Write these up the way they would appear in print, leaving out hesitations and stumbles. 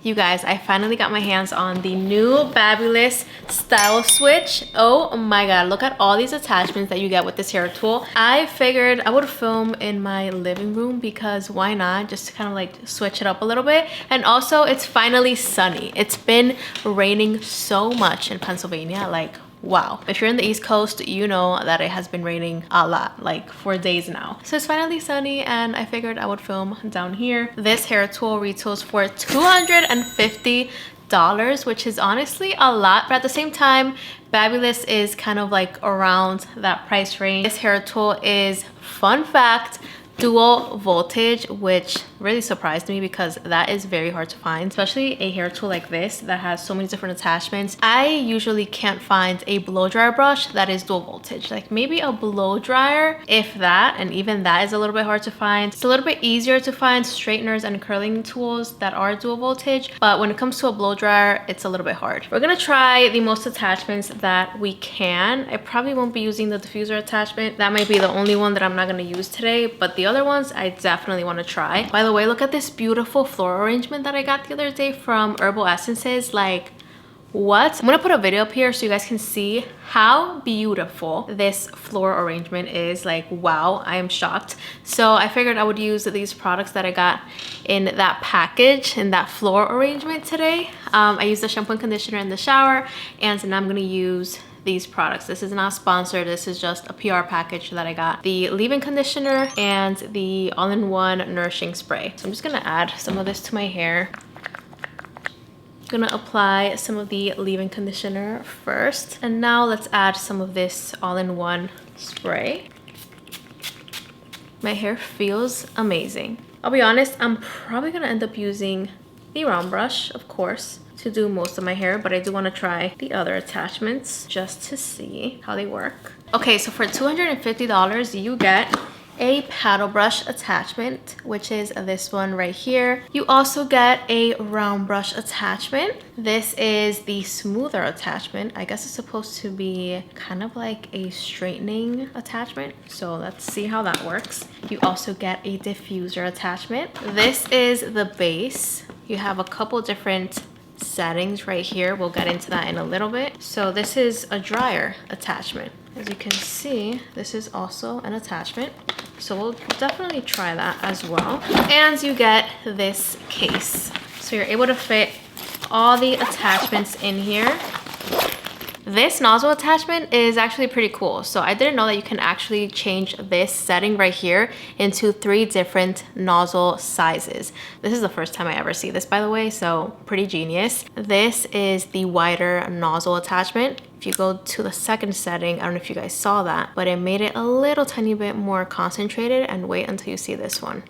You guys, I finally got my hands on the new Babylist Style Switch. Oh my god, look at all these attachments that you get with this hair tool. I figured I would film in my living room because why not? Just to kind of like switch it up a little bit. And also, it's finally sunny. It's been raining so much in Pennsylvania, like wow. If you're in the East Coast, you know that it has been raining a lot, like for days now. So it's finally sunny and I figured I would film down here. This hair tool retails for $250, which is honestly a lot, but at the same time, Babylist is kind of like around that price range. This hair tool is, fun fact, dual voltage, which really surprised me because that is very hard to find, especially a hair tool like this that has so many different attachments. I usually can't find a blow dryer brush that is dual voltage, like maybe a blow dryer, if that, and even that is a little bit hard to find. It's a little bit easier to find straighteners and curling tools that are dual voltage, but when it comes to a blow dryer, it's a little bit hard. We're gonna try the most attachments that we can. I probably won't be using the diffuser attachment. That might be the only one that I'm not gonna use today, but the other ones I definitely want to try. By the way, look at this beautiful floral arrangement that I got the other day from Herbal Essences. Like, what? I'm gonna put a video up here so you guys can see how beautiful this floral arrangement is. Like, wow, I am shocked. So I figured I would use these products that I got in that package, in that floral arrangement today. I used the shampoo and conditioner in the shower, and now I'm gonna use these products. This is not sponsored, this is just a PR package that I got. The leave-in conditioner and the all-in-one nourishing spray. So I'm just gonna add some of this to my hair. I'm gonna apply some of the leave-in conditioner first. And now let's add some of this all-in-one spray. My hair feels amazing. I'll be honest, I'm probably gonna end up using the round brush, of course, to do most of my hair, but I do want to try the other attachments just to see how they work. Okay, so for $250 you get a paddle brush attachment, which is this one right here. You also get a round brush attachment. This is the smoother attachment. I guess it's supposed to be kind of like a straightening attachment, so let's see how that works. You also get a diffuser attachment. This is the base. You have a couple different settings right here. We'll get into that in a little bit. So this is a dryer attachment. As you can see, this is also an attachment. So we'll definitely try that as well. And you get this case. So you're able to fit all the attachments in here. This nozzle attachment is actually pretty cool. So I didn't know that you can actually change this setting right here into 3 different nozzle sizes. This is the first time I ever see this, by the way, so pretty genius. This is the wider nozzle attachment. If you go to the second setting, I don't know if you guys saw that, but it made it a little tiny bit more concentrated, and wait until you see this one.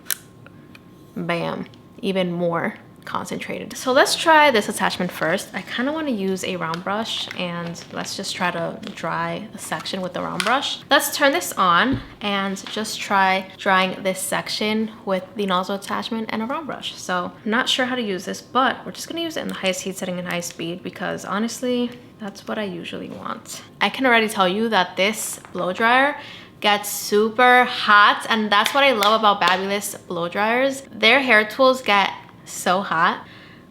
Bam, even more concentrated. So let's try this attachment first. I kind of want to use a round brush, and let's just try to dry a section with the round brush. Let's turn this on and just try drying this section with the nozzle attachment and a round brush. So I'm not sure how to use this, but we're just going to use it in the highest heat setting and high speed because honestly, that's what I usually want. I can already tell you that this blow dryer gets super hot, and that's what I love about Babylist blow dryers. Their hair tools get so hot.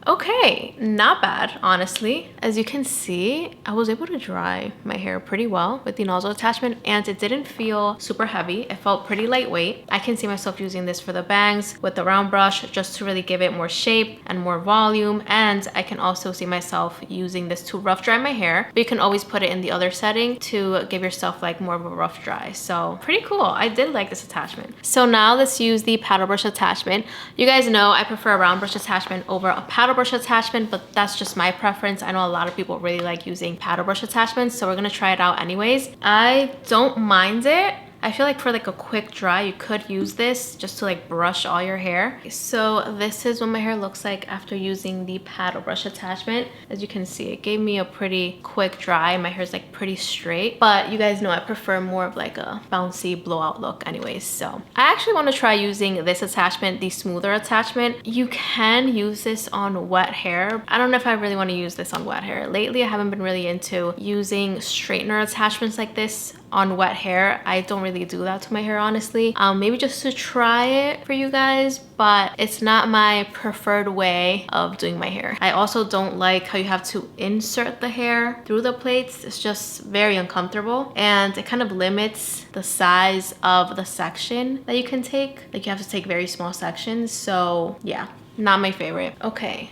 Okay, not bad, honestly. As you can see, I was able to dry my hair pretty well with the nozzle attachment, and it didn't feel super heavy. It felt pretty lightweight. I can see myself using this for the bangs with the round brush just to really give it more shape and more volume, and I can also see myself using this to rough dry my hair, but you can always put it in the other setting to give yourself like more of a rough dry. So pretty cool. I did like this attachment. So now let's use the paddle brush attachment. You guys know I prefer a round brush attachment over a paddle brush attachment, but that's just my preference. I know a lot of people really like using paddle brush attachments, so we're gonna try it out anyways. I don't mind it. I feel like for like a quick dry, you could use this just to like brush all your hair. So this is what my hair looks like after using the paddle brush attachment. As you can see, it gave me a pretty quick dry. My hair's like pretty straight, but you guys know I prefer more of like a bouncy blowout look anyways. So I actually want to try using this attachment, the smoother attachment. You can use this on wet hair. I don't know if I really want to use this on wet hair. Lately, I haven't been really into using straightener attachments like this on wet hair. I don't really do that to my hair, honestly. Maybe just to try it for you guys, but it's not my preferred way of doing my hair. I also don't like how you have to insert the hair through the plates. It's just very uncomfortable, and it kind of limits the size of the section that you can take. Like, you have to take very small sections. So yeah, not my favorite. Okay,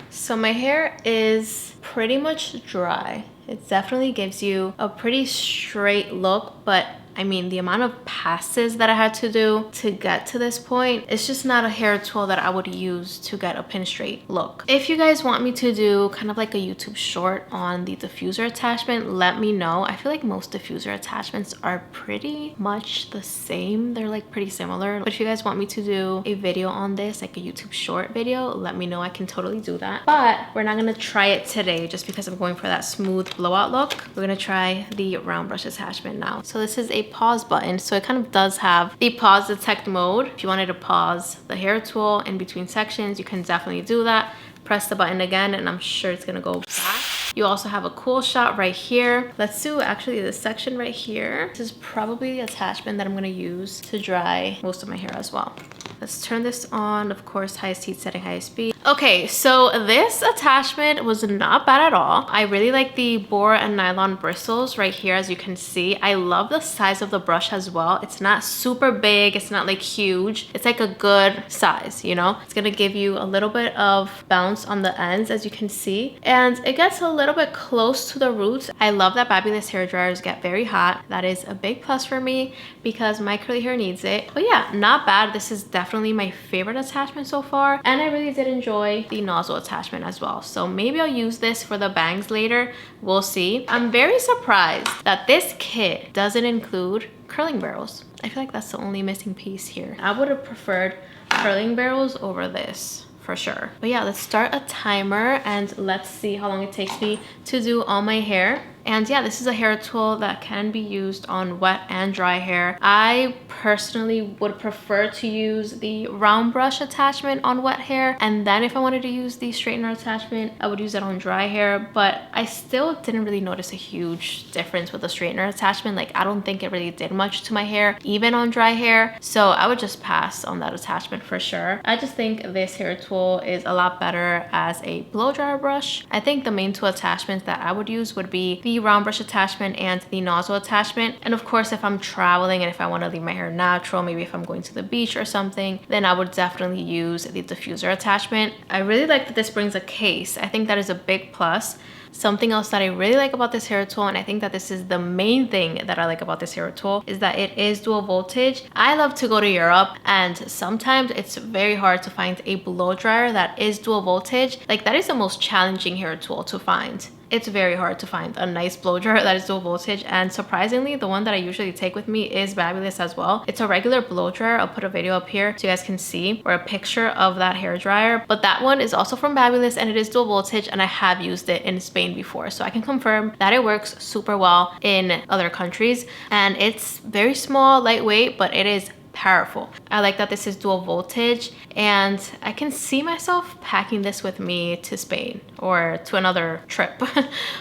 so my hair is pretty much dry. It definitely gives you a pretty straight look, but I mean, the amount of passes that I had to do to get to this point, it's just not a hair tool that I would use to get a pin straight look. If you guys want me to do kind of like a YouTube short on the diffuser attachment, let me know. I feel like most diffuser attachments are pretty much the same. They're like pretty similar. But if you guys want me to do a video on this, like a YouTube short video, let me know. I can totally do that. But we're not gonna try it today just because I'm going for that smooth blowout look. We're gonna try the round brush attachment now. So this is a pause button, so it kind of does have the pause detect mode. If you wanted to pause the hair tool in between sections, you can definitely do that. Press the button again and I'm sure it's gonna go back. You also have a cool shot right here. Let's do actually this section right here. This is probably the attachment that I'm gonna use to dry most of my hair as well. Let's turn this on, of course, highest heat setting, highest speed. Okay, so this attachment was not bad at all. I really like the boar and nylon bristles right here, as you can see. I love the size of the brush as well. It's not super big, it's not like huge. It's like a good size, you know? It's gonna give you a little bit of bounce on the ends, as you can see. And it gets a little bit close to the roots. I love that Babyliss hair dryers get very hot. That is a big plus for me because my curly hair needs it. But yeah, not bad. This is definitely my favorite attachment so far. And I really did enjoy the nozzle attachment as well. So maybe I'll use this for the bangs later. We'll see. I'm very surprised that this kit doesn't include curling barrels. I feel like that's the only missing piece here. I would have preferred curling barrels over this for sure. But yeah, let's start a timer and let's see how long it takes me to do all my hair. And yeah, this is a hair tool that can be used on wet and dry hair. I personally would prefer to use the round brush attachment on wet hair, and then if I wanted to use the straightener attachment, I would use it on dry hair. But I still didn't really notice a huge difference with the straightener attachment. Like, I don't think it really did much to my hair, even on dry hair. So I would just pass on that attachment for sure. I just think this hair tool is a lot better as a blow dryer brush. I think the main two attachments that I would use would be the round brush attachment and the nozzle attachment. And of course, if I'm traveling and if I want to leave my hair natural, maybe if I'm going to the beach or something, then I would definitely use the diffuser attachment. I really like that this brings a case. I think that is a big plus. Something else that I really like about this hair tool, and I think that this is the main thing that I like about this hair tool, is that it is dual voltage. I love to go to Europe and sometimes it's very hard to find a blow dryer that is dual voltage. Like, that is the most challenging hair tool to find. It's very hard to find a nice blow dryer that is dual voltage, and surprisingly, the one that I usually take with me is Babyliss as well. It's a regular blow dryer. I'll put a video up here so you guys can see, or a picture of that hair dryer. But that one is also from Babyliss and it is dual voltage, and I have used it in Spain before, so I can confirm that it works super well in other countries. And it's very small, lightweight, but it is powerful. I like that this is dual voltage, and I can see myself packing this with me to Spain or to another trip.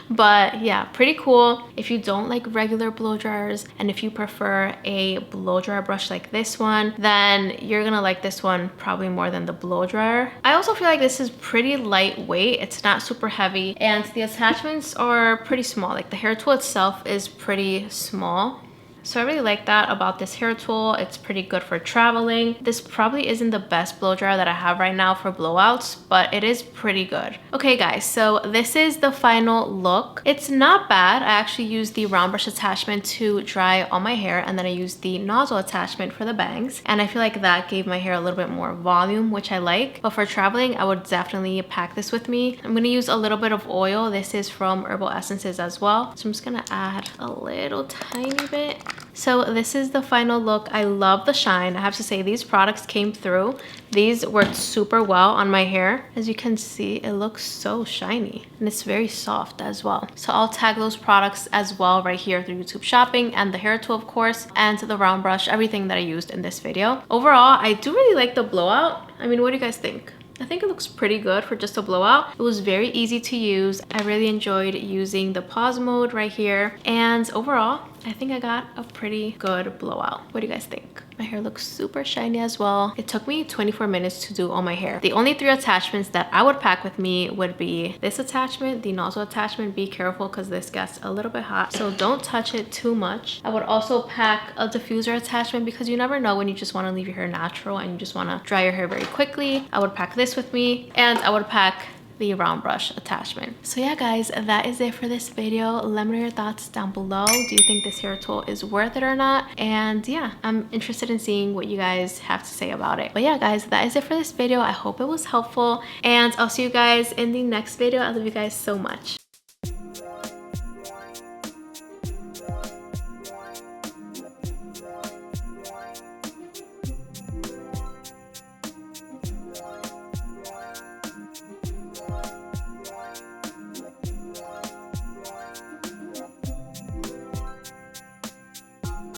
But yeah, pretty cool. If you don't like regular blow dryers and if you prefer a blow dryer brush like this one, then you're gonna like this one probably more than the blow dryer. I also feel like this is pretty lightweight. It's not super heavy, and the attachments are pretty small. Like, the hair tool itself is pretty small. So I really like that about this hair tool. It's pretty good for traveling. This probably isn't the best blow dryer that I have right now for blowouts, but it is pretty good. Okay guys, so this is the final look. It's not bad. I actually used the round brush attachment to dry all my hair, and then I used the nozzle attachment for the bangs. And I feel like that gave my hair a little bit more volume, which I like. But for traveling, I would definitely pack this with me. I'm gonna use a little bit of oil. This is from Herbal Essences as well. So I'm just gonna add a little tiny bit. So this is the final look. I love the shine. I have to say, these products came through. These worked super well on my hair. As you can see, it looks so shiny and it's very soft as well. So I'll tag those products as well right here through YouTube shopping, and the hair tool, of course, and the round brush, everything that I used in this video. Overall, I do really like the blowout. I mean, what do you guys think? I think it looks pretty good for just a blowout. It was very easy to use. I really enjoyed using the pause mode right here. And overall, I think I got a pretty good blowout. What do you guys think? My hair looks super shiny as well. It took me 24 minutes to do all my hair. The only 3 attachments that I would pack with me would be this attachment, the nozzle attachment. Be careful because this gets a little bit hot, so don't touch it too much. I would also pack a diffuser attachment because you never know when you just want to leave your hair natural and you just want to dry your hair very quickly. I would pack this with me, and I would pack the round brush attachment. So yeah guys, that is it for this video. Let me know your thoughts down below. Do you think this hair tool is worth it or not? And yeah, I'm interested in seeing what you guys have to say about it. But yeah guys, that is it for this video. I hope it was helpful, and I'll see you guys in the next video. I love you guys so much.